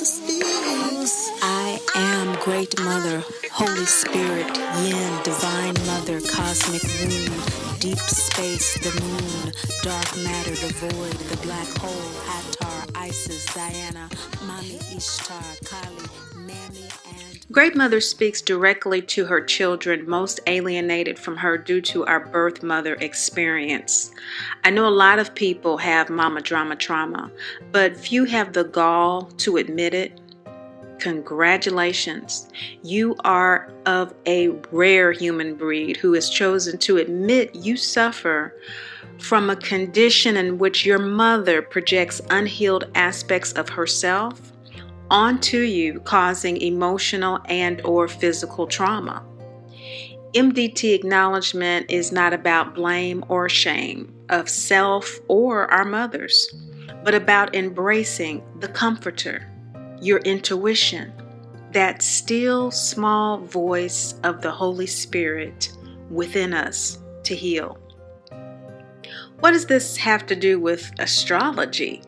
I am Great Mother, Holy Spirit, Yin, Divine Mother, Cosmic Womb, Deep Space, the Moon, Dark Matter, the Void, the Black Hole, Hathor, Isis, Diana, Mami, Ishtar, Kali, Mami, and... Great Mother speaks directly to her children most alienated from her due to our birth mother experience. I know a lot of people have mama drama trauma, but few have the gall to admit it. Congratulations. You are of a rare human breed who has chosen to admit you suffer from a condition in which your mother projects unhealed aspects of herself onto you, causing emotional and/or physical trauma. MDT acknowledgement is not about blame or shame of self or our mothers, but about embracing the comforter, your intuition, that still small voice of the Holy Spirit within us to heal. What does this have to do with astrology?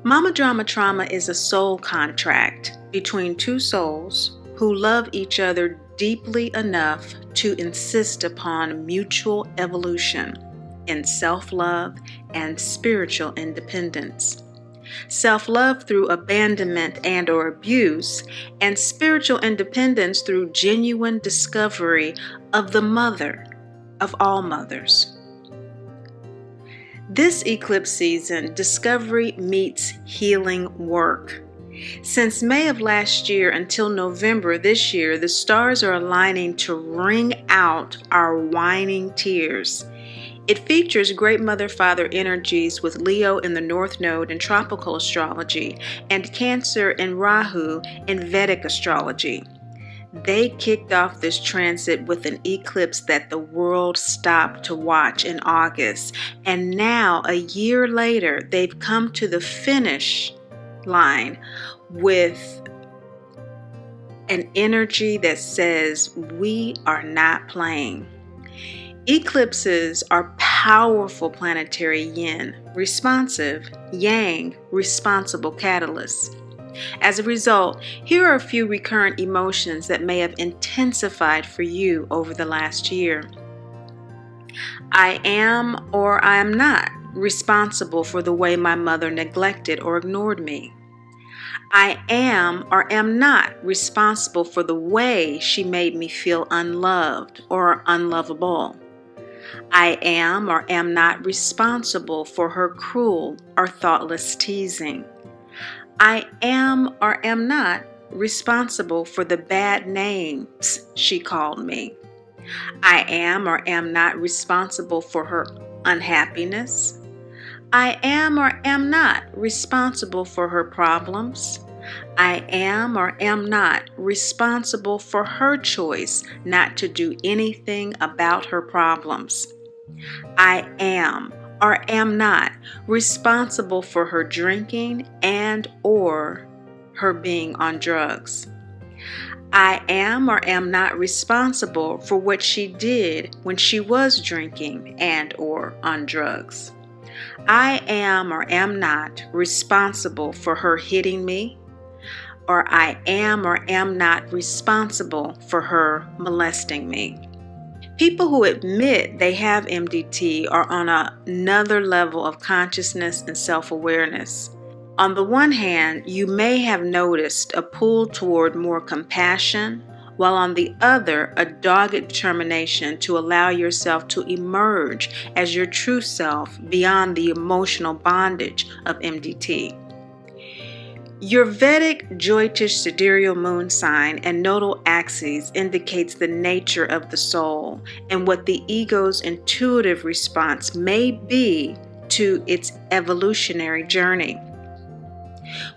Mama Drama Trauma is a soul contract between two souls who love each other deeply enough to insist upon mutual evolution in self-love and spiritual independence. Self-love through abandonment and or abuse, and spiritual independence through genuine discovery of the mother of all mothers. This eclipse season, discovery meets healing work. Since May of last year until November this year, the stars are aligning to wring out our whining tears. It features Great Mother Father energies with Leo in the North Node in tropical astrology and Cancer and Rahu in Vedic astrology. They kicked off this transit with an eclipse that the world stopped to watch in August. And now, a year later, they've come to the finish line with an energy that says, we are not playing. Eclipses are powerful planetary yin, responsive, yang, responsible catalysts. As a result, here are a few recurrent emotions that may have intensified for you over the last year. I am or I am not responsible for the way my mother neglected or ignored me. I am or am not responsible for the way she made me feel unloved or unlovable. I am or am not responsible for her cruel or thoughtless teasing. I am or am not responsible for the bad names she called me. I am or am not responsible for her unhappiness. I am or am not responsible for her problems. I am or am not responsible for her choice not to do anything about her problems. I am or am not responsible for her drinking and or her being on drugs. I am or am not responsible for what she did when she was drinking and or on drugs. I am or am not responsible for her hitting me, or I am or am not responsible for her molesting me. People who admit they have MDT are on another level of consciousness and self-awareness. On the one hand, you may have noticed a pull toward more compassion, while on the other, a dogged determination to allow yourself to emerge as your true self beyond the emotional bondage of MDT. Your Vedic Jyotish sidereal moon sign and nodal axis indicates the nature of the soul and what the ego's intuitive response may be to its evolutionary journey.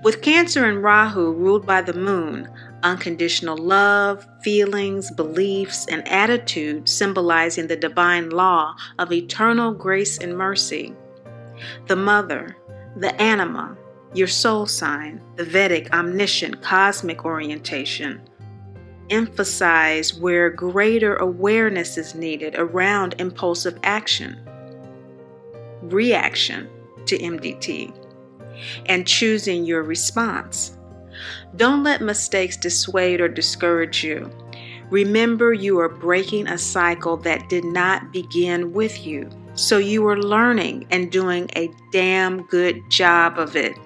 With Cancer and Rahu ruled by the moon, unconditional love, feelings, beliefs, and attitudes symbolizing the divine law of eternal grace and mercy. The mother, the anima, your soul sign, the Vedic omniscient cosmic orientation, emphasize where greater awareness is needed around impulsive action, reaction to MDT, and choosing your response. Don't let mistakes dissuade or discourage you. Remember, you are breaking a cycle that did not begin with you. So you are learning and doing a damn good job of it.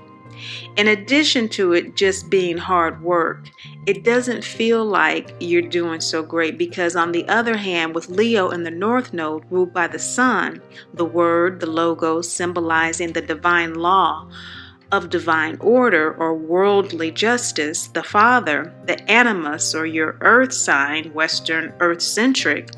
In addition to it just being hard work, it doesn't feel like you're doing so great because, on the other hand, with Leo in the North Node ruled by the Sun, the word, the logo symbolizing the divine law of divine order or worldly justice, the Father, the animus or your earth sign, Western earth-centric,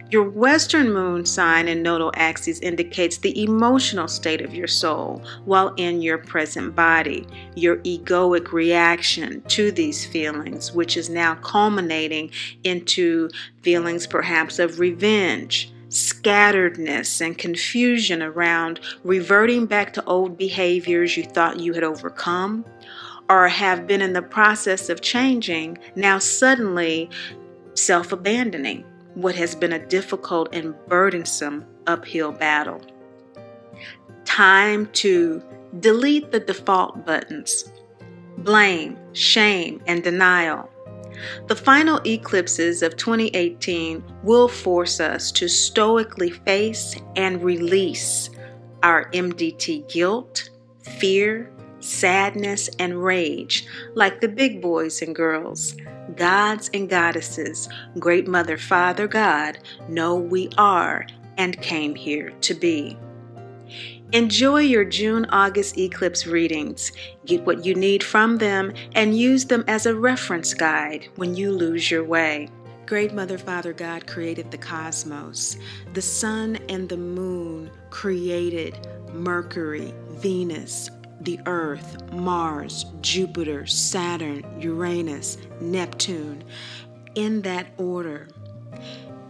your Western moon sign and nodal axis indicates the emotional state of your soul while in your present body, your egoic reaction to these feelings, which is now culminating into feelings perhaps of revenge, scatteredness, and confusion around reverting back to old behaviors you thought you had overcome or have been in the process of changing, now suddenly self-abandoning what has been a difficult and burdensome uphill battle. Time to delete the default buttons: blame, shame, and denial. The final eclipses of 2018 will force us to stoically face and release our MDT guilt, fear, sadness, and rage, like the big boys and girls, gods and goddesses, Great Mother, Father, God, know we are and came here to be. Enjoy your June-August eclipse readings. Get what you need from them and use them as a reference guide when you lose your way. Great Mother, Father, God created the cosmos. The sun and the moon created Mercury, Venus, the Earth, Mars, Jupiter, Saturn, Uranus, Neptune, in that order.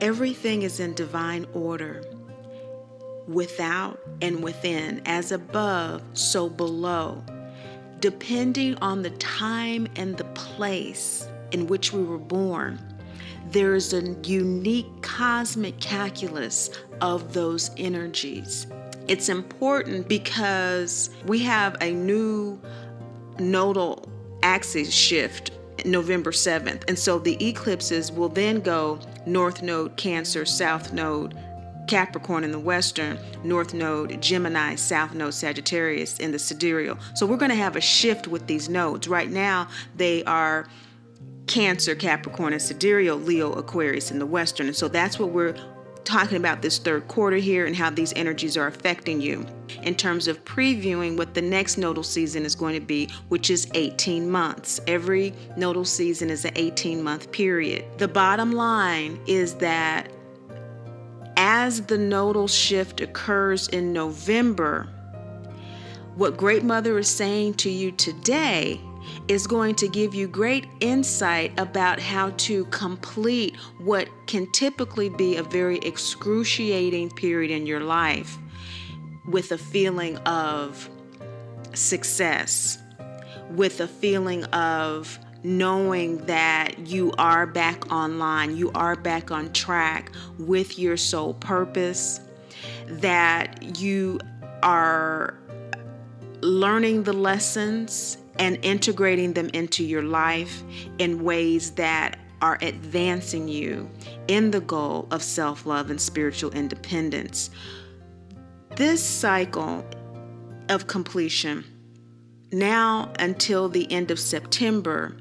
Everything is in divine order, without and within, as above, so below, depending on the time and the place in which we were born. There is a unique cosmic calculus of those energies. It's important because we have a new nodal axis shift November 7th. And so the eclipses will then go North Node Cancer, South Node Capricorn in the Western, North Node Gemini, South Node Sagittarius in the sidereal. So we're going to have a shift with these nodes. Right now they are Cancer, Capricorn, and sidereal, Leo, Aquarius in the Western. And so that's what we're talking about this third quarter here and how these energies are affecting you in terms of previewing what the next nodal season is going to be, which is 18 months. Every nodal season is an 18-month period. The bottom line is that as the nodal shift occurs in November, what Great Mother is saying to you today is going to give you great insight about how to complete what can typically be a very excruciating period in your life with a feeling of success, with a feeling of knowing that you are back online, you are back on track with your soul purpose, that you are learning the lessons and integrating them into your life in ways that are advancing you in the goal of self-love and spiritual independence. This cycle of completion, now until the end of September,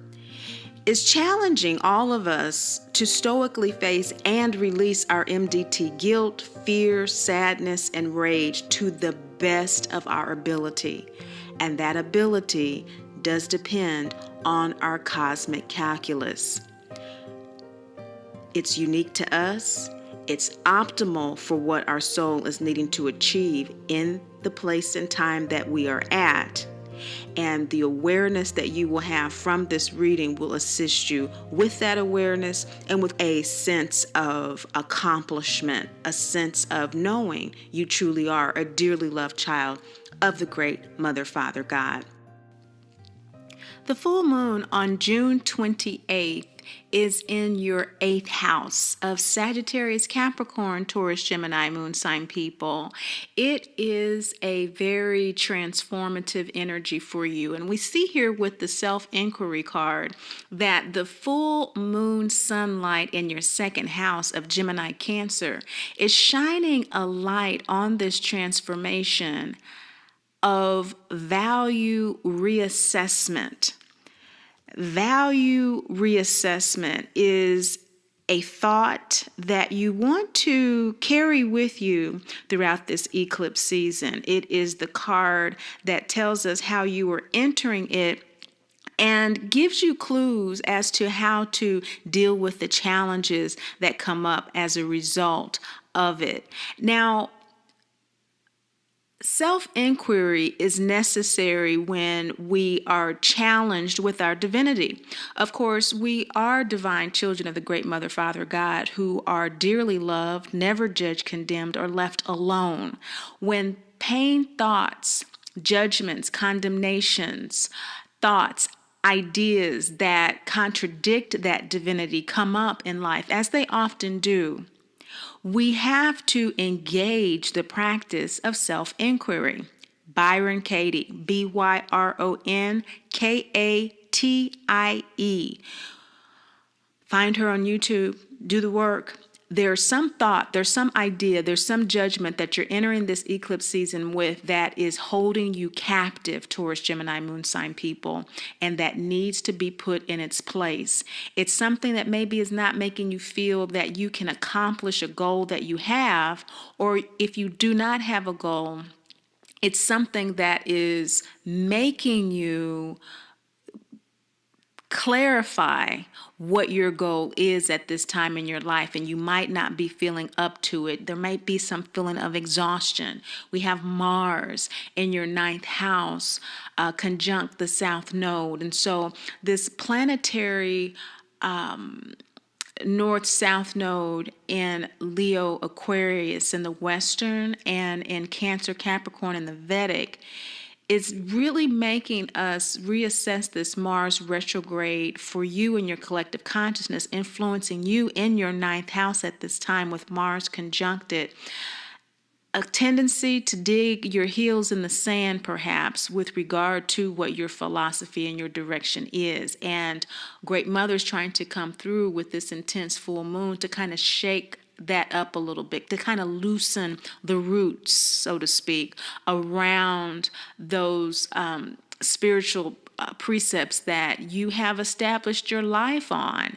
is challenging all of us to stoically face and release our MDT guilt, fear, sadness, and rage to the best of our ability. And that ability does depend on our cosmic calculus. It's unique to us. It's optimal for what our soul is needing to achieve in the place and time that we are at. And the awareness that you will have from this reading will assist you with that awareness and with a sense of accomplishment, a sense of knowing you truly are a dearly loved child of the Great Mother, Father, God. The full moon on June 28th is in your 8th house of Sagittarius, Capricorn, Taurus, Gemini, moon sign people. It is a very transformative energy for you. And we see here with the self-inquiry card that the full moon sunlight in your 2nd house of Gemini, Cancer is shining a light on this transformation of value reassessment. Value reassessment is a thought that you want to carry with you throughout this eclipse season. It is the card that tells us how you are entering it and gives you clues as to how to deal with the challenges that come up as a result of it. Now, self-inquiry is necessary when we are challenged with our divinity. Of course, we are divine children of the great Mother, Father, God, who are dearly loved, never judged, condemned, or left alone. When pain thoughts, judgments, condemnations, thoughts, ideas that contradict that divinity come up in life, as they often do, we have to engage the practice of self-inquiry. Byron Katie, BYRONKATIE. Find her on YouTube, do the work. There's some thought, there's some idea, there's some judgment that you're entering this eclipse season with that is holding you captive, Taurus, Gemini, moon sign people, and that needs to be put in its place. It's something that maybe is not making you feel that you can accomplish a goal that you have, or if you do not have a goal, it's something that is making you clarify what your goal is at this time in your life, and you might not be feeling up to it. There might be some feeling of exhaustion. We have Mars in your 9th house conjunct the South Node, and so this planetary North-South Node in Leo Aquarius in the Western and in Cancer Capricorn in the Vedic is really making us reassess this Mars retrograde for you and your collective consciousness, influencing you in your 9th house at this time with Mars conjuncted. A tendency to dig your heels in the sand, perhaps, with regard to what your philosophy and your direction is. And Great Mother's trying to come through with this intense full moon to kind of shake that up a little bit, to kind of loosen the roots, so to speak, around those spiritual precepts that you have established your life on,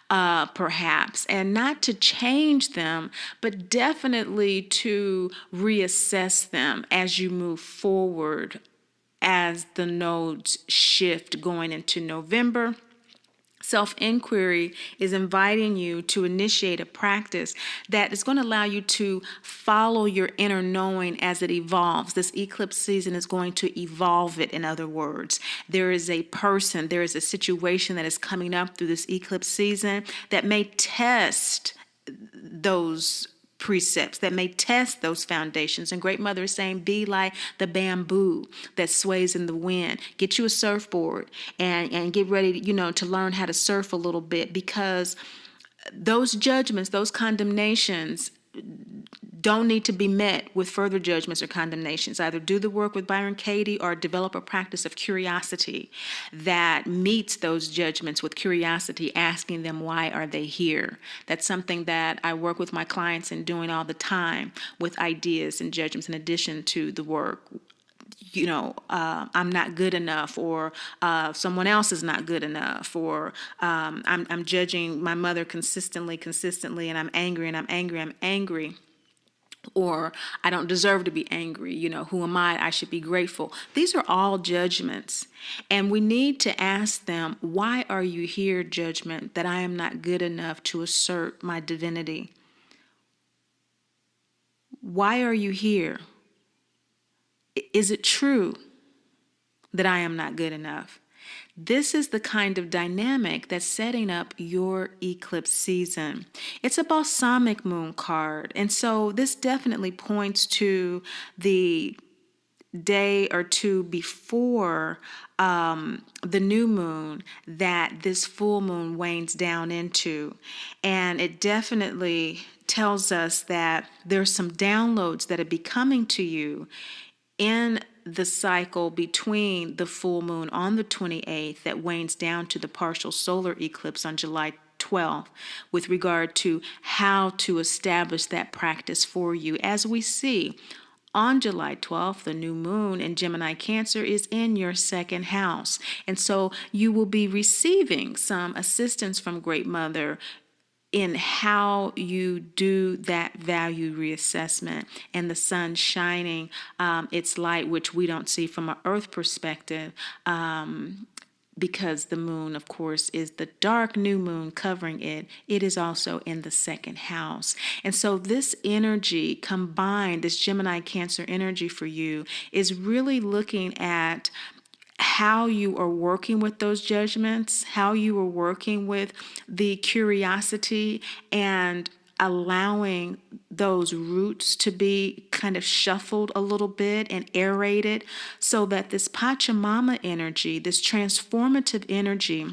perhaps, and not to change them, but definitely to reassess them as you move forward as the nodes shift going into November. Self-inquiry is inviting you to initiate a practice that is going to allow you to follow your inner knowing as it evolves. This eclipse season is going to evolve it, in other words. There is a person, there is a situation that is coming up through this eclipse season that may test those precepts, that may test those foundations. And Great Mother is saying, be like the bamboo that sways in the wind. Get you a surfboard and get ready, to learn how to surf a little bit, because those judgments, those condemnations don't need to be met with further judgments or condemnations. Either do the work with Byron Katie or develop a practice of curiosity that meets those judgments with curiosity, asking them, why are they here? That's something that I work with my clients in doing all the time with ideas and judgments in addition to the work. I'm not good enough, or someone else is not good enough, or I'm judging my mother consistently, and I'm angry. Or I don't deserve to be angry. Who am I? I should be grateful. These are all judgments. And we need to ask them, why are you here, judgment, that I am not good enough to assert my divinity? Why are you here? Is it true that I am not good enough? This is the kind of dynamic that's setting up your eclipse season. It's a balsamic moon card, and so this definitely points to the day or two before the new moon that this full moon wanes down into. And it definitely tells us that there's some downloads that are becoming to you in the cycle between the full moon on the 28th that wanes down to the partial solar eclipse on July 12th, with regard to how to establish that practice for you. As we see, on July 12th, the new moon in Gemini Cancer is in your second house. And so you will be receiving some assistance from Great Mother in how you do that value reassessment, and the sun shining its light, which we don't see from an earth perspective, because the moon, of course, is the dark new moon covering it. It is also in the second house. And so this energy combined, this Gemini Cancer energy for you, is really looking at how you are working with those judgments, how you are working with the curiosity, and allowing those roots to be kind of shuffled a little bit and aerated, so that this Pachamama energy, this transformative energy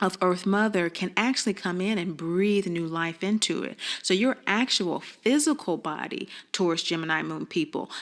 of Earth Mother, can actually come in and breathe new life into it. So your actual physical body, Taurus Gemini Moon people,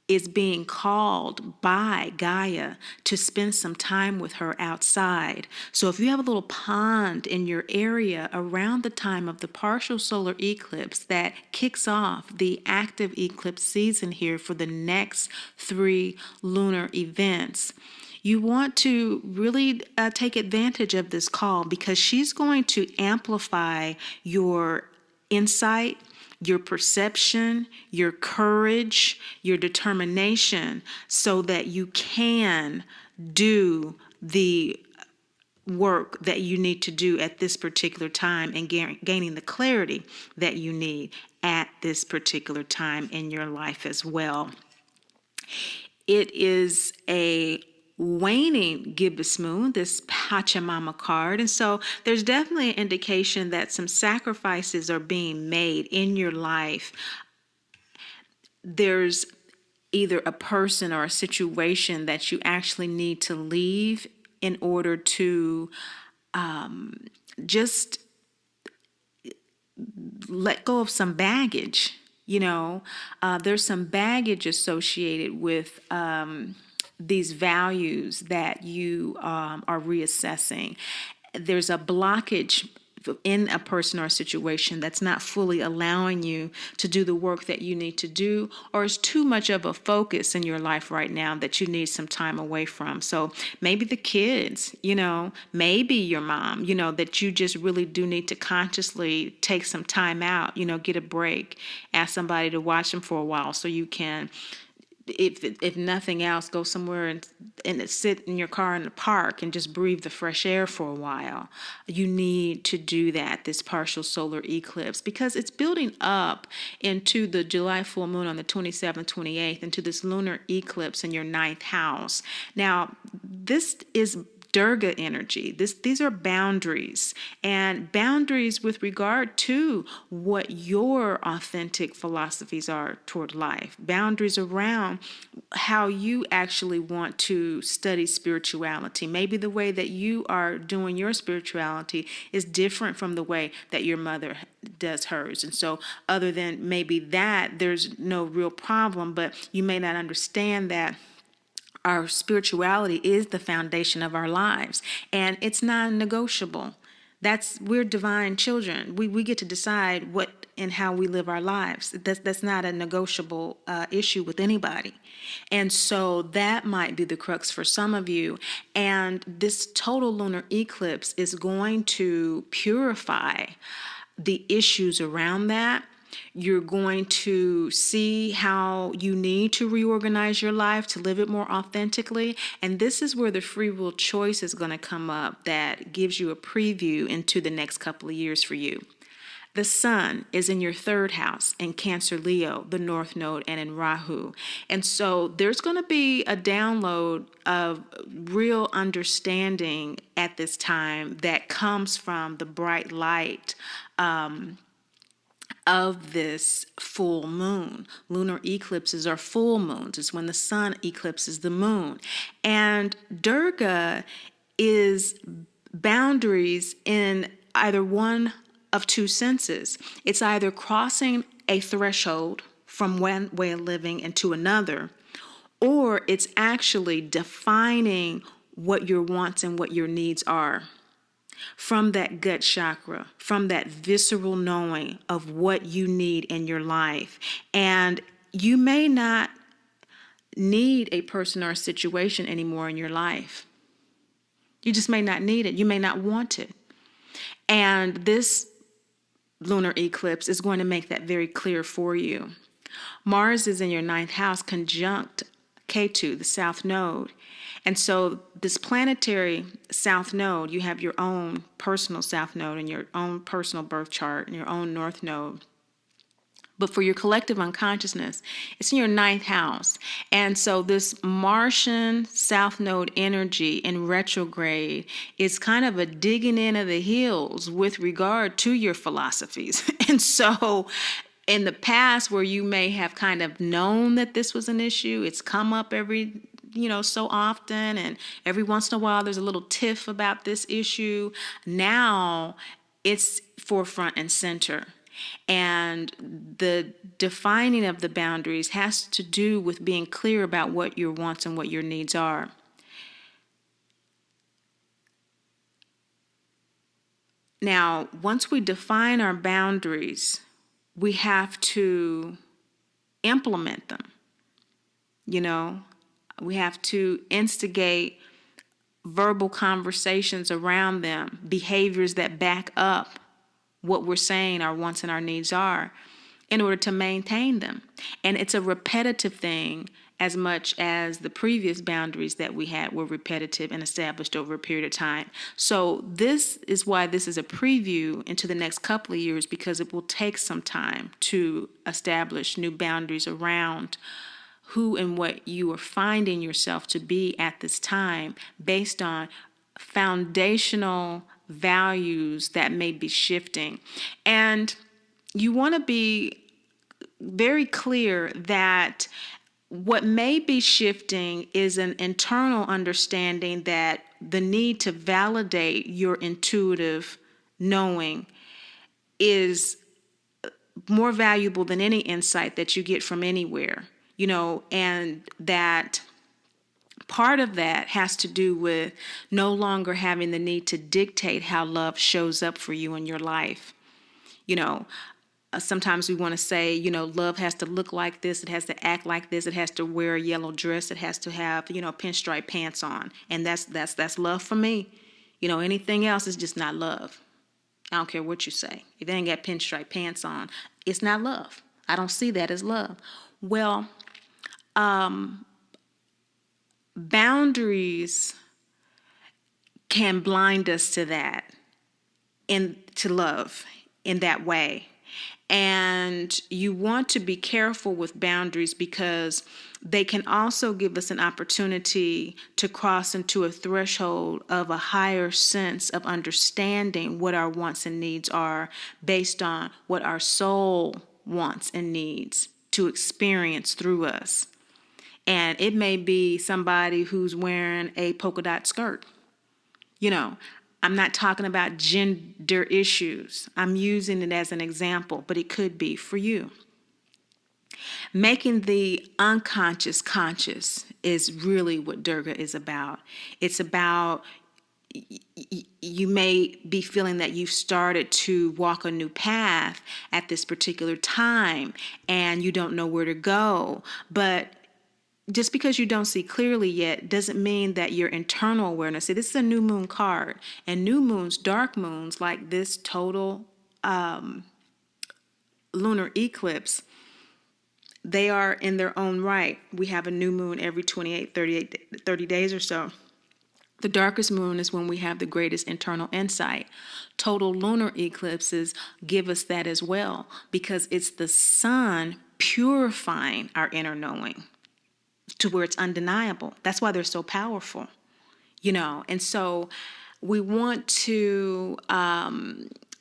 is being called by Gaia to spend some time with her outside. So if you have a little pond in your area around the time of the partial solar eclipse that kicks off the active eclipse season here for the next 3 lunar events, you want to really take advantage of this call, because she's going to amplify your insight, your perception, your courage, your determination, so that you can do the work that you need to do at this particular time, and gaining the clarity that you need at this particular time in your life as well. It is a waning gibbous moon, this Pachamama card. And so there's definitely an indication that some sacrifices are being made in your life. There's either a person or a situation that you actually need to leave in order to just let go of some baggage. There's some baggage associated with these values that you are reassessing. There's a blockage in a person or a situation that's not fully allowing you to do the work that you need to do, or is too much of a focus in your life right now that you need some time away from. So maybe the kids, maybe your mom, that you just really do need to consciously take some time out, get a break, ask somebody to watch them for a while so you can, if nothing else, go somewhere and sit in your car in the park and just breathe the fresh air for a while. You need to do that this partial solar eclipse, because it's building up into the July full moon on the 27th, 28th, into this lunar eclipse in your 9th house. Now, this is Durga energy. These are boundaries, and boundaries with regard to what your authentic philosophies are toward life. Boundaries around how you actually want to study spirituality. Maybe the way that you are doing your spirituality is different from the way that your mother does hers. And so other than maybe that, there's no real problem, but you may not understand that our spirituality is the foundation of our lives, and it's non-negotiable. We're divine children. We get to decide what and how we live our lives. That's not a negotiable issue with anybody. And so that might be the crux for some of you. And this total lunar eclipse is going to purify the issues around that. You're going to see how you need to reorganize your life to live it more authentically. And this is where the free will choice is going to come up, that gives you a preview into the next couple of years for you. The sun is in your 3rd house in Cancer Leo, the North Node, and in Rahu. And so there's going to be a download of real understanding at this time that comes from the bright light of this full moon. Lunar eclipses are full moons. It's when the sun eclipses the moon. And Durga is boundaries in either one of two senses. It's either crossing a threshold from one way of living into another, or it's actually defining what your wants and what your needs are from that gut chakra, from that visceral knowing of what you need in your life. And you may not need a person or a situation anymore in your life. You just may not need it. You may not want it. And this lunar eclipse is going to make that very clear for you. Mars is in your ninth house conjunct Ketu, the south node. And so this planetary south node, you have your own personal south node and your own personal birth chart and your own north node. But for your collective unconsciousness, it's in your ninth house. And so this Martian south node energy in retrograde is kind of a digging in of the heels with regard to your philosophies. And so in the past where you may have kind of known that this was an issue, it's come up every so often, and every once in a while there's a little tiff about this issue. Now it's forefront and center. And the defining of the boundaries has to do with being clear about what your wants and what your needs are. Now, once we define our boundaries, we have to implement them. We have to instigate verbal conversations around them, behaviors that back up what we're saying our wants and our needs are in order to maintain them. And it's a repetitive thing as much as the previous boundaries that we had were repetitive and established over a period of time. So this is why this is a preview into the next couple of years, because it will take some time to establish new boundaries around who and what you are finding yourself to be at this time based on foundational values that may be shifting. And you want to be very clear that what may be shifting is an internal understanding that the need to validate your intuitive knowing is more valuable than any insight that you get from anywhere, and that part of that has to do with no longer having the need to dictate how love shows up for you in your life. Sometimes we want to say, love has to look like this, it has to act like this, it has to wear a yellow dress, it has to have, pinstripe pants on, and that's love for me. Anything else is just not love. I don't care what you say. If they ain't got pinstripe pants on, it's not love. I don't see that as love. Well, boundaries can blind us to that and to love in that way. And you want to be careful with boundaries because they can also give us an opportunity to cross into a threshold of a higher sense of understanding what our wants and needs are based on what our soul wants and needs to experience through us. And it may be somebody who's wearing a polka dot skirt. I'm not talking about gender issues. I'm using it as an example, but it could be for you. Making the unconscious conscious is really what Durga is about. It's about you may be feeling that you've started to walk a new path at this particular time and you don't know where to go, but just because you don't see clearly yet doesn't mean that your internal awareness. See, this is a new moon card, and new moons, dark moons like this total lunar eclipse, they are in their own right. We have a new moon every 30 days or so. The darkest moon is when we have the greatest internal insight. Total lunar eclipses give us that as well, because it's the sun purifying our inner knowing to where it's undeniable. That's why they're so powerful, And so we want to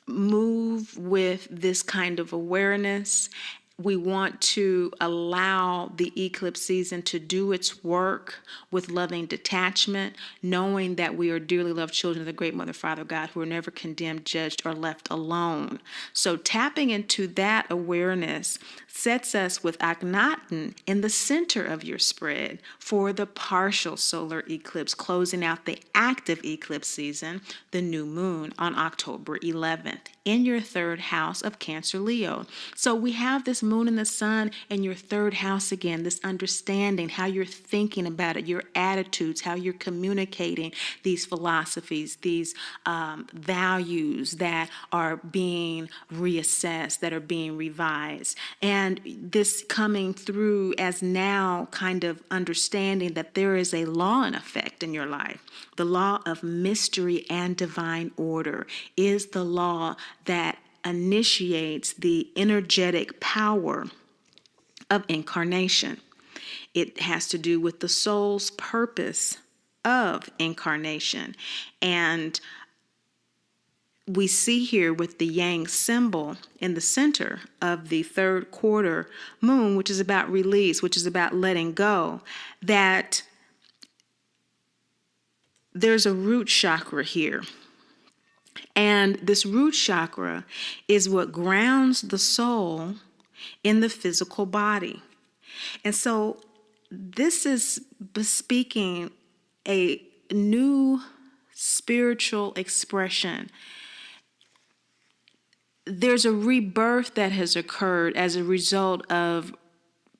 move with this kind of awareness. We want to allow the eclipse season to do its work with loving detachment, knowing that we are dearly loved children of the great Mother, Father, God, who are never condemned, judged, or left alone. So tapping into that awareness sets us with Akhenaten in the center of your spread for the partial solar eclipse, closing out the active eclipse season, the new moon, on October 11th in your third house of Cancer, Leo. So we have this moon and the sun in your third house again, this understanding, how you're thinking about it, your attitudes, how you're communicating these philosophies, these values that are being reassessed, that are being revised. And this coming through as now kind of understanding that there is a law in effect in your life. The law of mystery and divine order is the law that initiates the energetic power of incarnation. It has to do with the soul's purpose of incarnation. And we see here with the yang symbol in the center of the third quarter moon, which is about release, which is about letting go, that there's a root chakra here. And this root chakra is what grounds the soul in the physical body. And so this is bespeaking a new spiritual expression. There's a rebirth that has occurred as a result of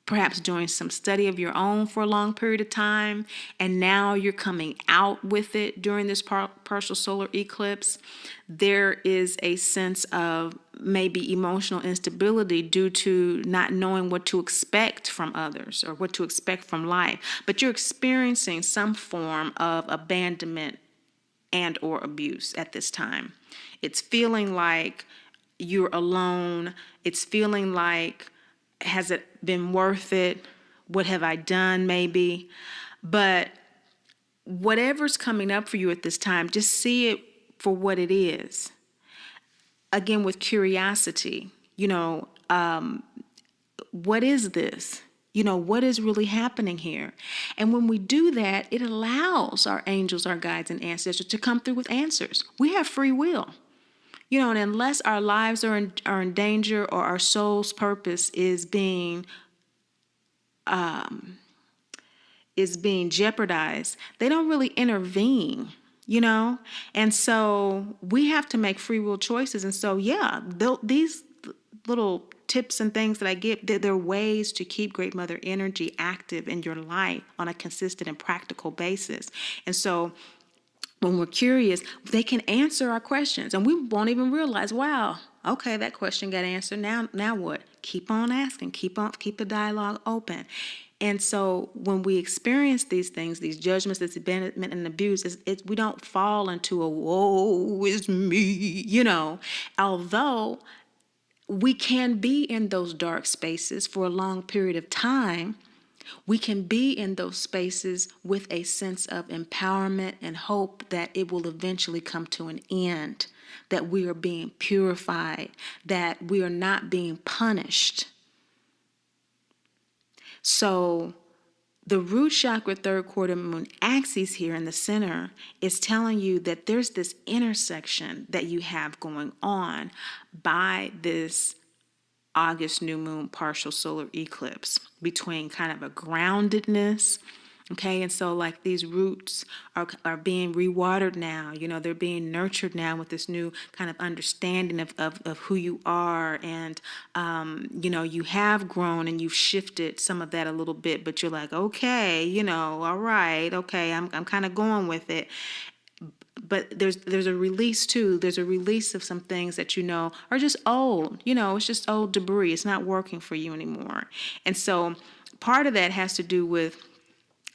perhaps doing some study of your own for a long period of time, and now you're coming out with it during this partial solar eclipse. There is a sense of maybe emotional instability due to not knowing what to expect from others or what to expect from life, but you're experiencing some form of abandonment and or abuse at this time. It's feeling like you're alone. It's feeling like, has it been worth it? What have I done maybe? But whatever's coming up for you at this time, just see it for what it is. Again, with curiosity, what is this? What is really happening here? And when we do that, it allows our angels, our guides, and ancestors to come through with answers. We have free will. And unless our lives are in danger or our soul's purpose is being jeopardized, they don't really intervene, And so we have to make free will choices. And so, these little tips and things that I give, they're ways to keep Great Mother energy active in your life on a consistent and practical basis. And so when we're curious, they can answer our questions, and we won't even realize, wow, okay, that question got answered. Now what? Keep on asking, keep the dialogue open. And so when we experience these things, these judgments, this abandonment and abuse, we don't fall into a woe is me, although we can be in those dark spaces for a long period of time. We can be in those spaces with a sense of empowerment and hope that it will eventually come to an end, that we are being purified, that we are not being punished. So the root chakra third quarter moon axis here in the center is telling you that there's this intersection that you have going on by this August new moon partial solar eclipse between kind of a groundedness, okay? And so like these roots are being rewatered now, they're being nurtured now with this new kind of understanding of who you are. And, you have grown and you've shifted some of that a little bit, but you're like, okay, all right, okay, I'm kind of going with it. But there's a release too. There's a release of some things that are just old. It's just old debris. It's not working for you anymore. And so part of that has to do with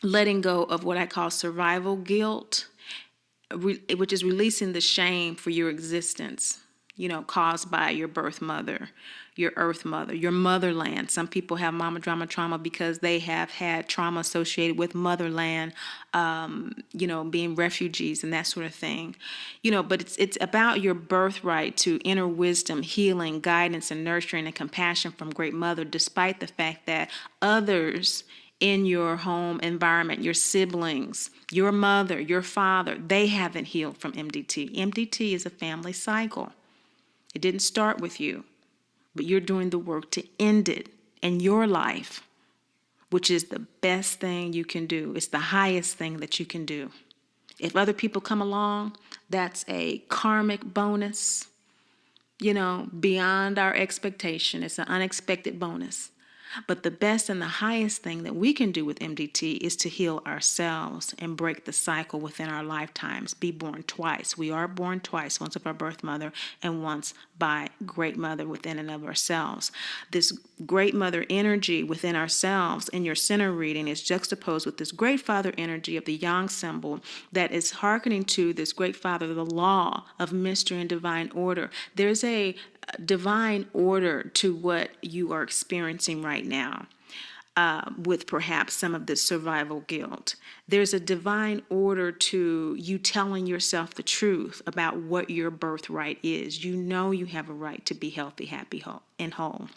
letting go of what I call survival guilt, which is releasing the shame for your existence. caused by your birth mother, your earth mother, your motherland. Some people have mama drama trauma because they have had trauma associated with motherland, being refugees and that sort of thing. But it's about your birthright to inner wisdom, healing, guidance, and nurturing and compassion from Great Mother, despite the fact that others in your home environment, your siblings, your mother, your father, they haven't healed from MDT. MDT is a family cycle. It didn't start with you, but you're doing the work to end it in your life, which is the best thing you can do. It's the highest thing that you can do. If other people come along, that's a karmic bonus, beyond our expectation. It's an unexpected bonus. But the best and the highest thing that we can do with MDT is to heal ourselves and break the cycle within our lifetimes. Be born twice. We are born twice, once of our birth mother and once by Great Mother within and of ourselves. This Great Mother energy within ourselves in your center reading is juxtaposed with this Great Father energy of the Yang symbol that is hearkening to this Great Father, the law of mystery and divine order. There's a divine order to what you are experiencing right now, with perhaps some of the survival guilt. There's a divine order to you telling yourself the truth about what your birthright is. You have a right to be healthy, happy, and whole.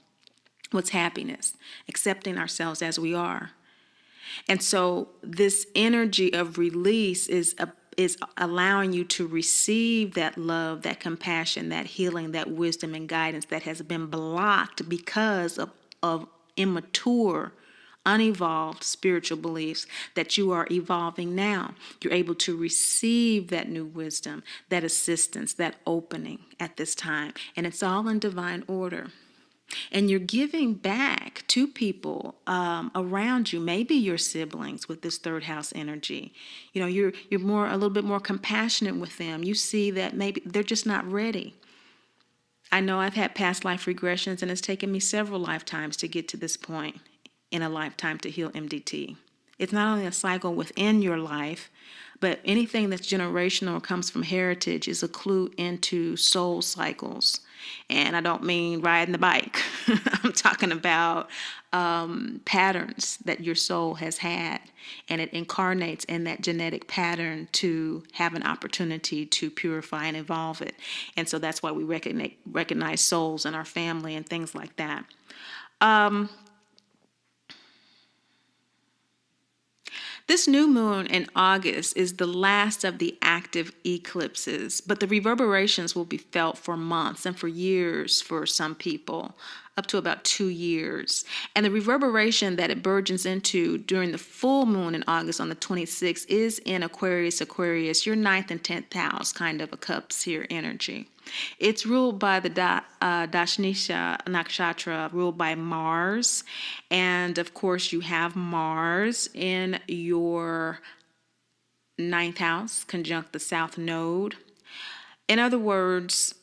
What's happiness? Accepting ourselves as we are. And so this energy of release is allowing you to receive that love, that compassion, that healing, that wisdom and guidance that has been blocked because of immature, unevolved spiritual beliefs that you are evolving now. You're able to receive that new wisdom, that assistance, that opening at this time. And it's all in divine order. And you're giving back to people around you, maybe your siblings with this third house energy. You're a little bit more compassionate with them. You see that maybe they're just not ready. I know I've had past life regressions, and it's taken me several lifetimes to get to this point in a lifetime to heal MDT. It's not only a cycle within your life, but anything that's generational or comes from heritage is a clue into soul cycles. And I don't mean riding the bike. I'm talking about patterns that your soul has had, and it incarnates in that genetic pattern to have an opportunity to purify and evolve it. And so that's why we recognize souls in our family and things like that. This new moon in August is the last of the active eclipses, but the reverberations will be felt for months and for years for some people, up to about 2 years. And the reverberation that it burgeons into during the full moon in August on the 26th is in Aquarius, your 9th and 10th house, kind of a cups here energy. It's ruled by the Dashnisha Nakshatra, ruled by Mars. And of course, you have Mars in your 9th house, conjunct the South Node. In other words,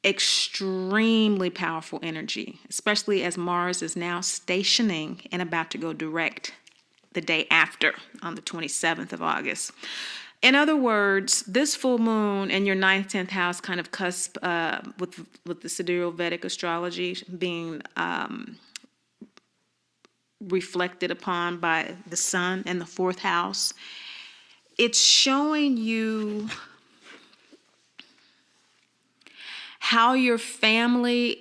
extremely powerful energy, especially as Mars is now stationing and about to go direct the day after on the 27th of August. In other words, this full moon in your 9th, 10th house kind of cusp with the sidereal Vedic astrology being reflected upon by the sun in the 4th house. It's showing you how your family,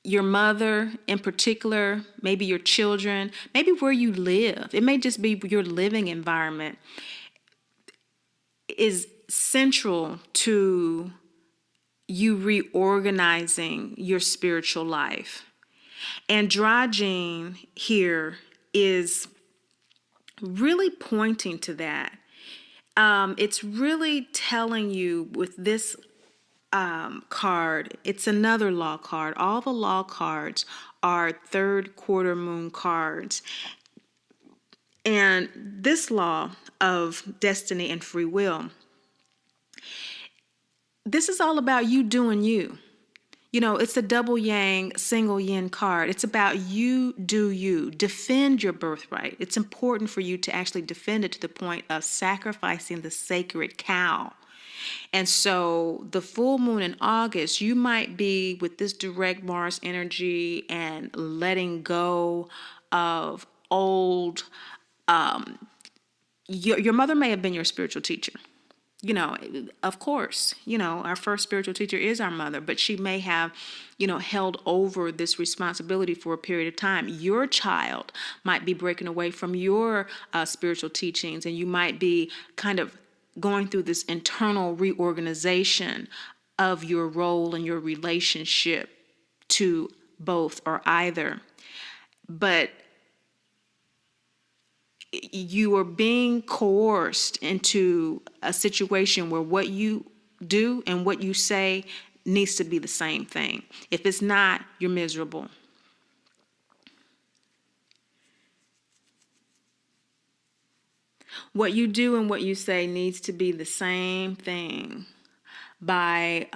your mother in particular, maybe your children, maybe where you live, it may just be your living environment, is central to you reorganizing your spiritual life. Androgyne here is really pointing to that. It's really telling you with this card, it's another law card. All the law cards are third quarter moon cards. And this law of destiny and free will, this is all about you doing you. It's a double yang, single yin card. It's about you do you. Defend your birthright. It's important for you to actually defend it to the point of sacrificing the sacred cow And so the full moon in August, you might be with this direct Mars energy and letting go of old. Your mother may have been your spiritual teacher. Of course, our first spiritual teacher is our mother, but she may have, held over this responsibility for a period of time. Your child might be breaking away from your spiritual teachings, and you might be kind of going through this internal reorganization of your role and your relationship to both or either. But you are being coerced into a situation where what you do and what you say needs to be the same thing. If it's not, you're miserable. What you do and what you say needs to be the same thing. By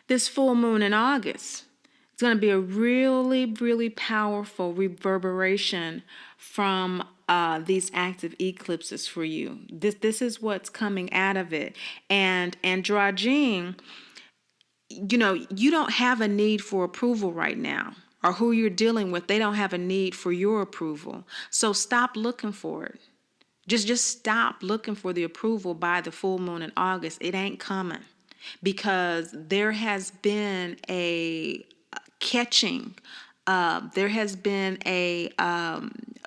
this full moon in August, it's going to be a really, really powerful reverberation from these active eclipses for you. This is what's coming out of it. And androgyne, you don't have a need for approval right now. Or who you're dealing with, they don't have a need for your approval. So stop looking for it. Just stop looking for the approval by the full moon in August. It ain't coming. Because there has been a catching, there has been a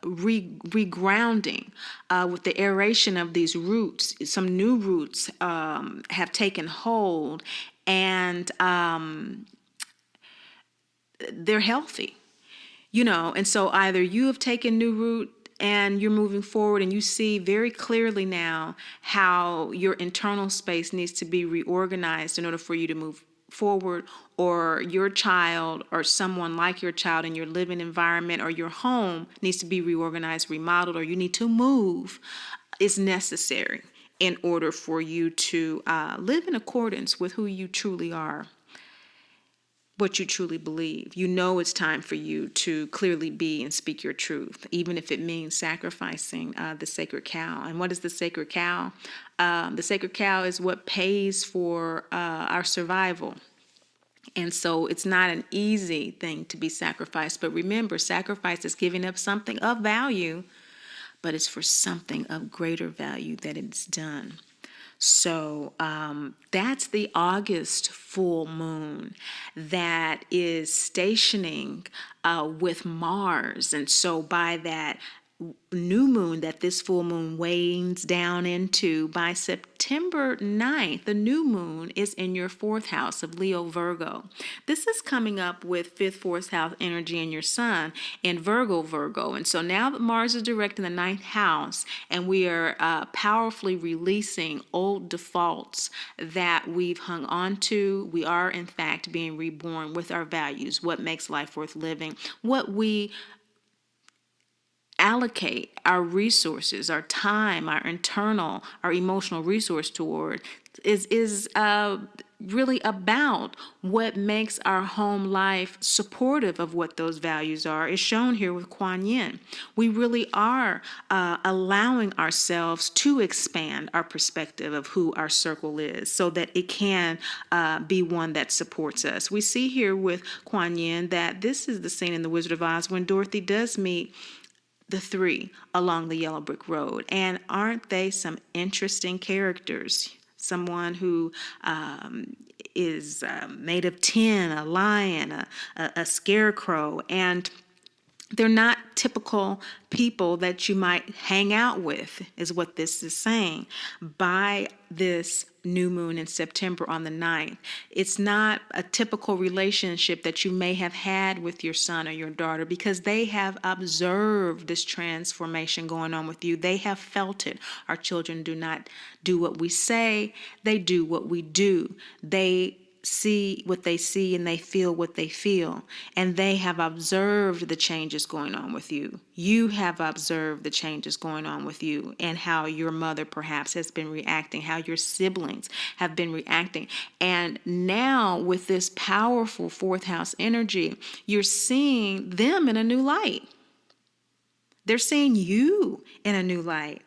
regrounding with the aeration of these roots. Some new roots have taken hold, and they're healthy, and so either you have taken new root and you're moving forward and you see very clearly now how your internal space needs to be reorganized in order for you to move forward, or your child or someone like your child in your living environment or your home needs to be reorganized, remodeled, or you need to move, is necessary in order for you to live in accordance with who you truly are, what you truly believe. It's time for you to clearly be and speak your truth, even if it means sacrificing the sacred cow. And what is the sacred cow? The sacred cow is what pays for our survival. And so it's not an easy thing to be sacrificed. But remember, sacrifice is giving up something of value, but it's for something of greater value that it's done. So that's the August full moon that is stationing with Mars. And so by that new moon that this full moon wanes down into, by September 9th, the new moon is in your fourth house of Leo Virgo. This is coming up with fifth, fourth house energy in your sun in Virgo. And so now that Mars is direct in the ninth house, and we are powerfully releasing old defaults that we've hung on to, we are in fact being reborn with our values, what makes life worth living, what we allocate our resources, our time, our internal, our emotional resource toward is really about what makes our home life supportive of what those values are, is shown here with Kuan Yin. We really are allowing ourselves to expand our perspective of who our circle is so that it can be one that supports us. We see here with Kuan Yin that this is the scene in The Wizard of Oz when Dorothy does meet the three along the yellow brick road. And aren't they some interesting characters? Someone who is made of tin, a lion, a scarecrow, and they're not typical people that you might hang out with, is what this is saying. By this new moon in September on the 9th, it's not a typical relationship that you may have had with your son or your daughter, because they have observed this transformation going on with you. They have felt it. Our children do not do what we say, they do what we do. They see what they see and they feel what they feel. And they have observed the changes going on with you. You have observed the changes going on with you, and how your mother perhaps has been reacting, how your siblings have been reacting. And now with this powerful fourth house energy, you're seeing them in a new light. They're seeing you in a new light.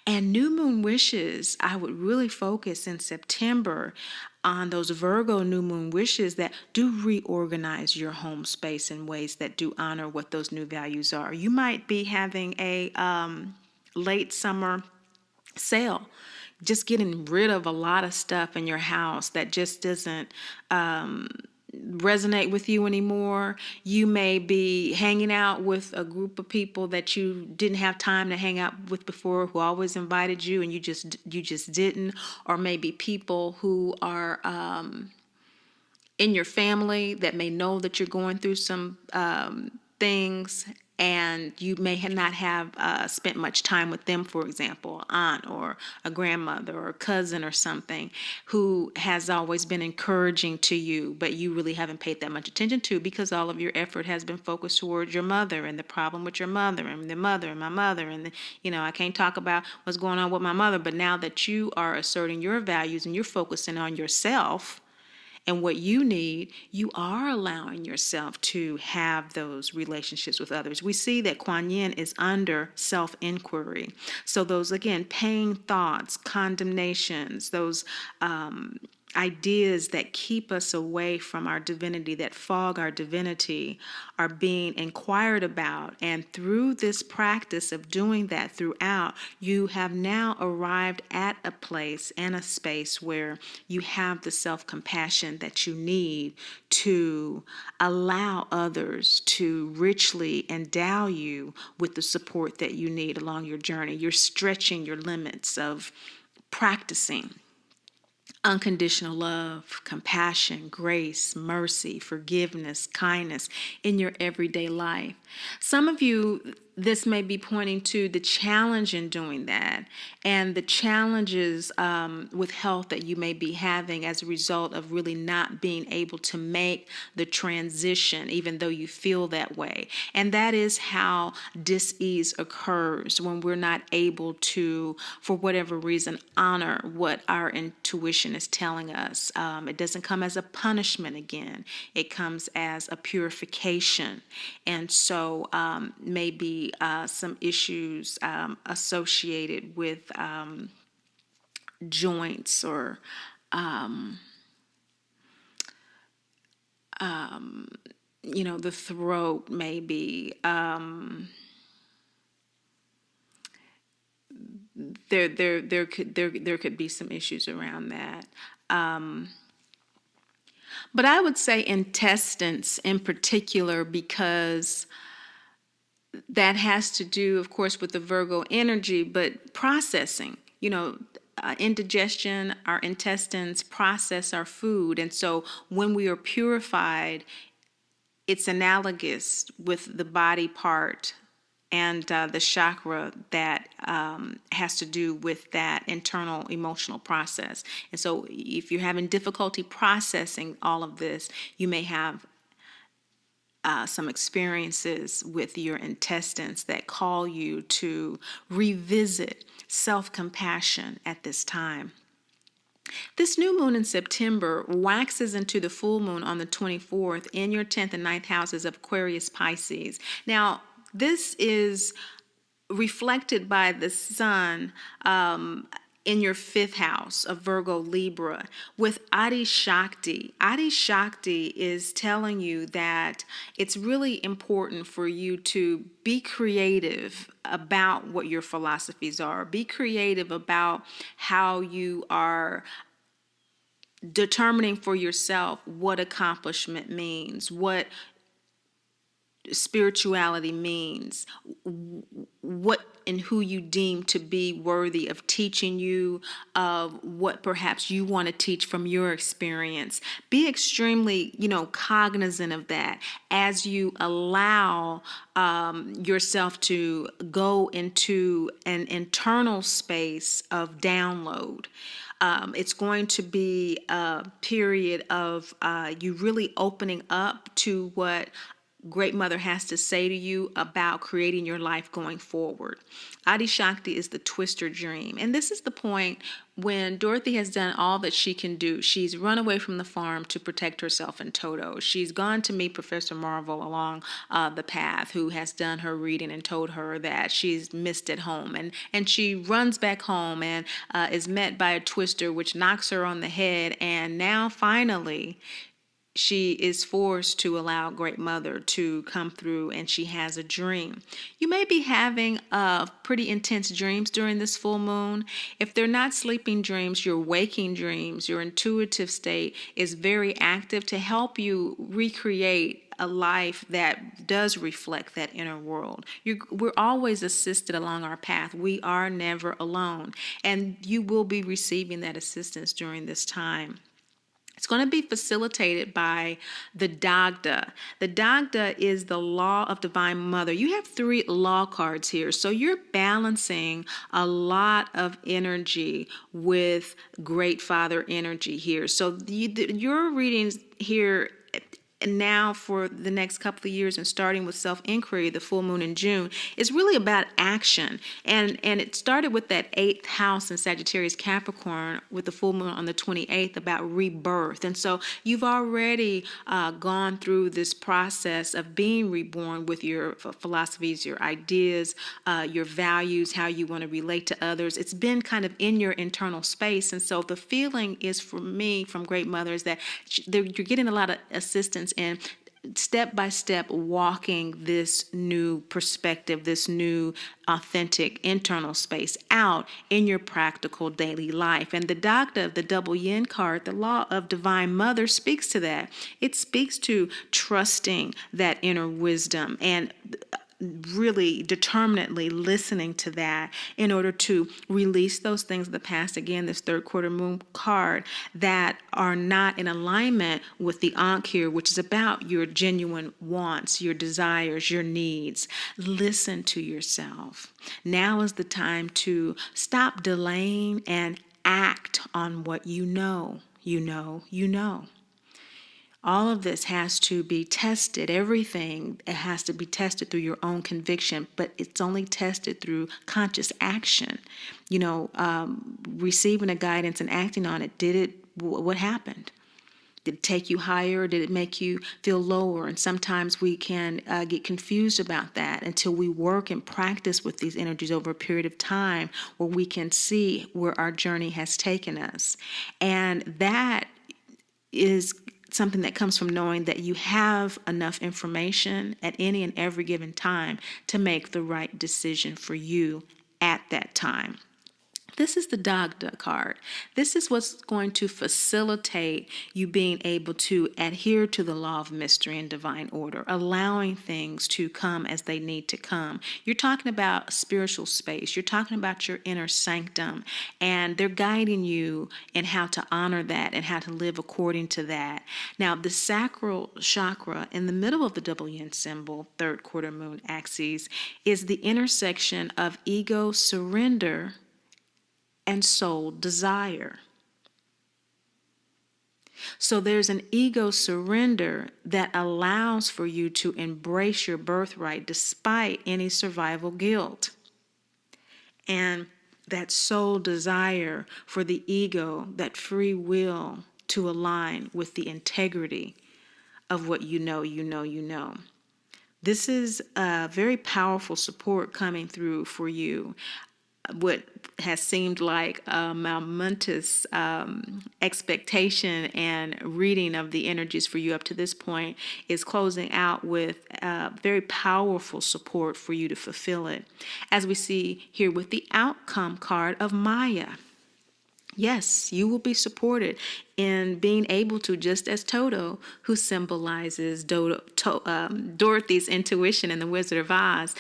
And new moon wishes, I would really focus in September on those Virgo new moon wishes that do reorganize your home space in ways that do honor what those new values are. You might be having a late summer sale, just getting rid of a lot of stuff in your house that just doesn't resonate with you anymore. You may be hanging out with a group of people that you didn't have time to hang out with before, who always invited you and you just didn't. Or maybe people who are in your family that may know that you're going through some things, and you may not have spent much time with them, for example, aunt or a grandmother or a cousin or something who has always been encouraging to you, but you really haven't paid that much attention to because all of your effort has been focused towards your mother and the problem with your mother and the mother and my mother. And, I can't talk about what's going on with my mother, but now that you are asserting your values and you're focusing on yourself, and what you need, you are allowing yourself to have those relationships with others. We see that Kuan Yin is under self-inquiry. So those, again, pain thoughts, condemnations, those ideas that keep us away from our divinity, that fog our divinity, are being inquired about. And through this practice of doing that throughout, you have now arrived at a place and a space where you have the self-compassion that you need to allow others to richly endow you with the support that you need along your journey. You're stretching your limits of practicing unconditional love, compassion, grace, mercy, forgiveness, kindness in your everyday life. Some of you, this may be pointing to the challenge in doing that and the challenges with health that you may be having as a result of really not being able to make the transition, even though you feel that way. And that is how dis-ease occurs when we're not able to, for whatever reason, honor what our intuition is telling us. It doesn't come as a punishment again. It comes as a purification. And so maybe some issues associated with joints or the throat, maybe there could be some issues around that. But I would say intestines in particular, because that has to do, of course, with the Virgo energy, but processing, indigestion, our intestines process our food. And so when we are purified, it's analogous with the body part and the chakra that has to do with that internal emotional process. And so if you're having difficulty processing all of this, you may have some experiences with your intestines that call you to revisit self-compassion at this time. This new moon in September waxes into the full moon on the 24th in your 10th and 9th houses of Aquarius, Pisces. Now, this is reflected by the sun in your 5th house of Virgo, Libra, with Adi Shakti. Adi Shakti is telling you that it's really important for you to be creative about what your philosophies are. Be creative about how you are determining for yourself what accomplishment means, what spirituality means, what and who you deem to be worthy of teaching you, of what perhaps you want to teach from your experience. Be extremely, cognizant of that as you allow yourself to go into an internal space of download. It's going to be a period of you really opening up to what Great Mother has to say to you about creating your life going forward. Adi Shakti is the twister dream. And this is the point when Dorothy has done all that she can do. She's run away from the farm to protect herself and Toto. She's gone to meet Professor Marvel along the path, who has done her reading and told her that she's missed at home. And she runs back home and is met by a twister which knocks her on the head. And now finally she is forced to allow Great Mother to come through, and she has a dream. You may be having pretty intense dreams during this full moon. If they're not sleeping dreams, your waking dreams, your intuitive state is very active to help you recreate a life that does reflect that inner world. We're always assisted along our path. We are never alone, and you will be receiving that assistance during this time. It's going to be facilitated by the Dagda. The Dagda is the law of Divine Mother. You have 3 law cards here, so you're balancing a lot of energy with Great Father energy here. So your readings here now for the next couple of years, and starting with self-inquiry, the full moon in June, is really about action. And it started with that 8th house in Sagittarius Capricorn with the full moon on the 28th about rebirth. And so you've already gone through this process of being reborn with your philosophies, your ideas, your values, how you want to relate to others. It's been kind of in your internal space. And so the feeling is, for me, from Great Mother, is that you're getting a lot of assistance and step by step walking this new perspective, this new authentic internal space out in your practical daily life. And the Dagda of the double yin card, the law of Divine Mother, speaks to that. It speaks to trusting that inner wisdom and really determinedly listening to that in order to release those things of the past. Again, this 3rd quarter moon card that are not in alignment with the Ankh here, which is about your genuine wants, your desires, your needs. Listen to yourself. Now is the time to stop delaying and act on what you know. All of this has to be tested. Everything, it has to be tested through your own conviction, but it's only tested through conscious action. Receiving a guidance and acting on it. What happened? Did it take you higher, or did it make you feel lower? And sometimes we can get confused about that until we work and practice with these energies over a period of time where we can see where our journey has taken us. And that is something that comes from knowing that you have enough information at any and every given time to make the right decision for you at that time. This is the Dagda card. This is what's going to facilitate you being able to adhere to the law of mystery and divine order, allowing things to come as they need to come. You're talking about spiritual space. You're talking about your inner sanctum, and they're guiding you in how to honor that and how to live according to that. Now, the sacral chakra in the middle of the double yin symbol, 3rd quarter moon axis, is the intersection of ego surrender and soul desire. So there's an ego surrender that allows for you to embrace your birthright despite any survival guilt. And that soul desire for the ego, that free will to align with the integrity of what you know. This is a very powerful support coming through for you. What has seemed like a momentous expectation and reading of the energies for you up to this point is closing out with very powerful support for you to fulfill it. As we see here with the outcome card of Maya. Yes, you will be supported in being able to, just as Toto, who symbolizes Dorothy's intuition in The Wizard of Oz,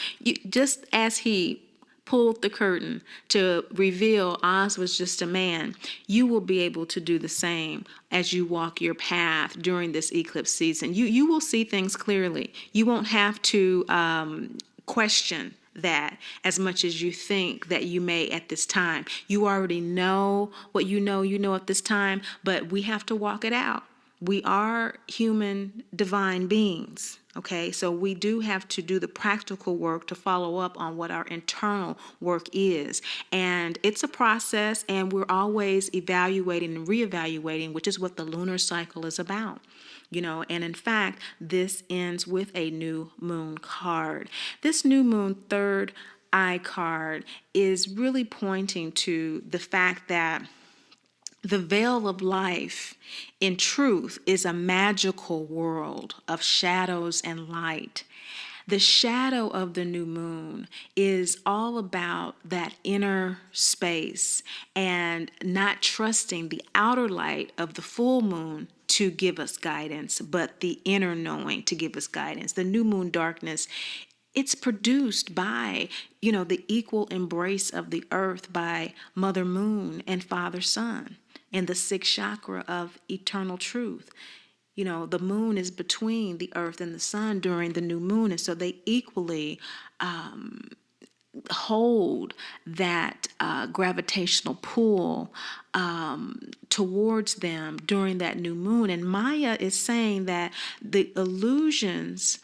just as he pulled the curtain to reveal Oz was just a man, you will be able to do the same as you walk your path during this eclipse season. You will see things clearly. You won't have to question that as much as you think that you may at this time. You already know what you know at this time, but we have to walk it out. We are human divine beings. Okay, so we do have to do the practical work to follow up on what our internal work is. And it's a process, and we're always evaluating and reevaluating, which is what the lunar cycle is about. And in fact, this ends with a new moon card. This new moon third eye card is really pointing to the fact that the veil of life, in truth, is a magical world of shadows and light. The shadow of the new moon is all about that inner space and not trusting the outer light of the full moon to give us guidance, but the inner knowing to give us guidance. The new moon darkness, it's produced by, the equal embrace of the earth by Mother Moon and Father Sun and the sixth chakra of eternal truth. The moon is between the earth and the sun during the new moon, and so they equally hold that gravitational pull towards them during that new moon. And Maya is saying that the illusions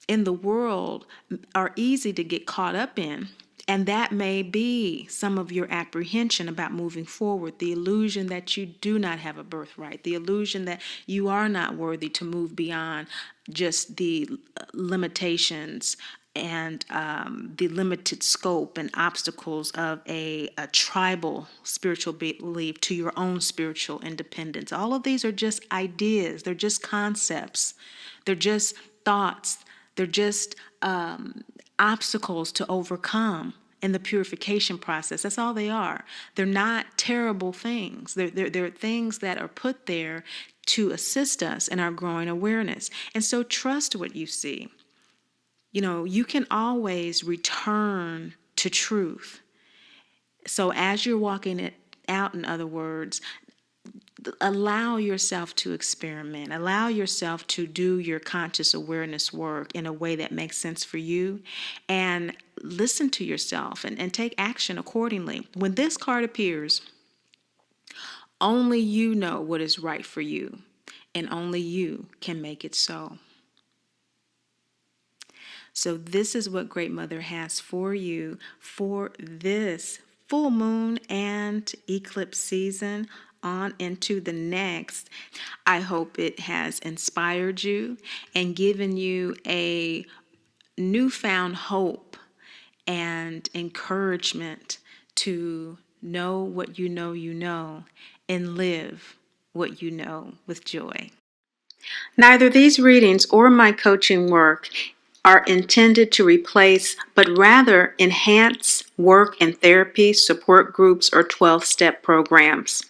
in the world are easy to get caught up in. And that may be some of your apprehension about moving forward, the illusion that you do not have a birthright, the illusion that you are not worthy to move beyond just the limitations and the limited scope and obstacles of a tribal spiritual belief to your own spiritual independence. All of these are just ideas. They're just concepts. They're just thoughts. They're just obstacles to overcome in the purification process. That's all they are. They're not terrible things. They're things that are put there to assist us in our growing awareness. And so trust what you see. You can always return to truth. So as you're walking it out, in other words, allow yourself to experiment. Allow yourself to do your conscious awareness work in a way that makes sense for you, and listen to yourself and take action accordingly. When this card appears, only you know what is right for you, and only you can make it so. So this is what Great Mother has for you for this full moon and eclipse season on into the next. I hope it has inspired you and given you a newfound hope and encouragement to know what you know and live what you know with joy. Neither these readings or my coaching work are intended to replace, but rather enhance work and therapy, support groups, or 12-step programs.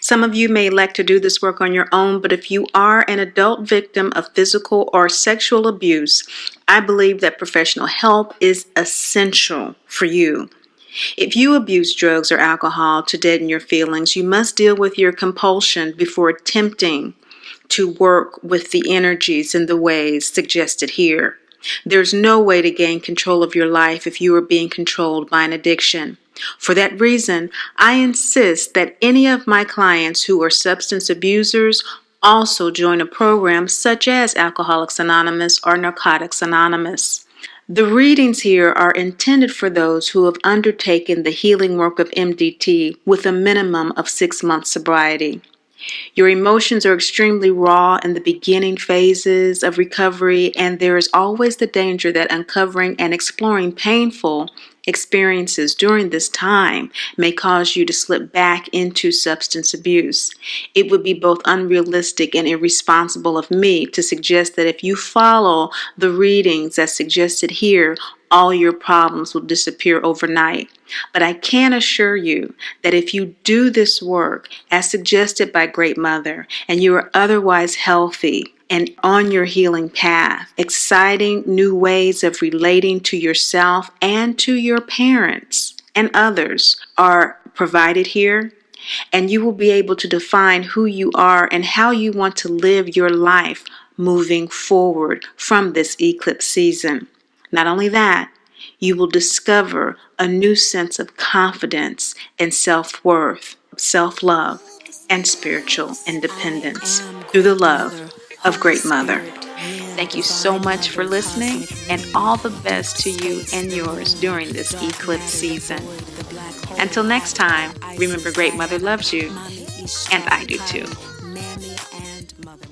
Some of you may elect to do this work on your own, but if you are an adult victim of physical or sexual abuse, I believe that professional help is essential for you. If you abuse drugs or alcohol to deaden your feelings, you must deal with your compulsion before attempting to work with the energies in the ways suggested here. There's no way to gain control of your life if you are being controlled by an addiction. For that reason, I insist that any of my clients who are substance abusers also join a program such as Alcoholics Anonymous or Narcotics Anonymous. The readings here are intended for those who have undertaken the healing work of MDT with a minimum of 6 months sobriety. Your emotions are extremely raw in the beginning phases of recovery, and there is always the danger that uncovering and exploring painful experiences during this time may cause you to slip back into substance abuse. It would be both unrealistic and irresponsible of me to suggest that if you follow the readings as suggested here, all your problems will disappear overnight. But I can assure you that if you do this work as suggested by Great Mother, and you are otherwise healthy and on your healing path, exciting new ways of relating to yourself and to your parents and others are provided here, and you will be able to define who you are and how you want to live your life moving forward from this eclipse season. Not only that, you will discover a new sense of confidence and self-worth, self-love, and spiritual independence through the love of Great Mother. Thank you so much for listening, and all the best to you and yours during this eclipse season. Until next time, remember, Great Mother loves you, and I do too. Mammy and Mother.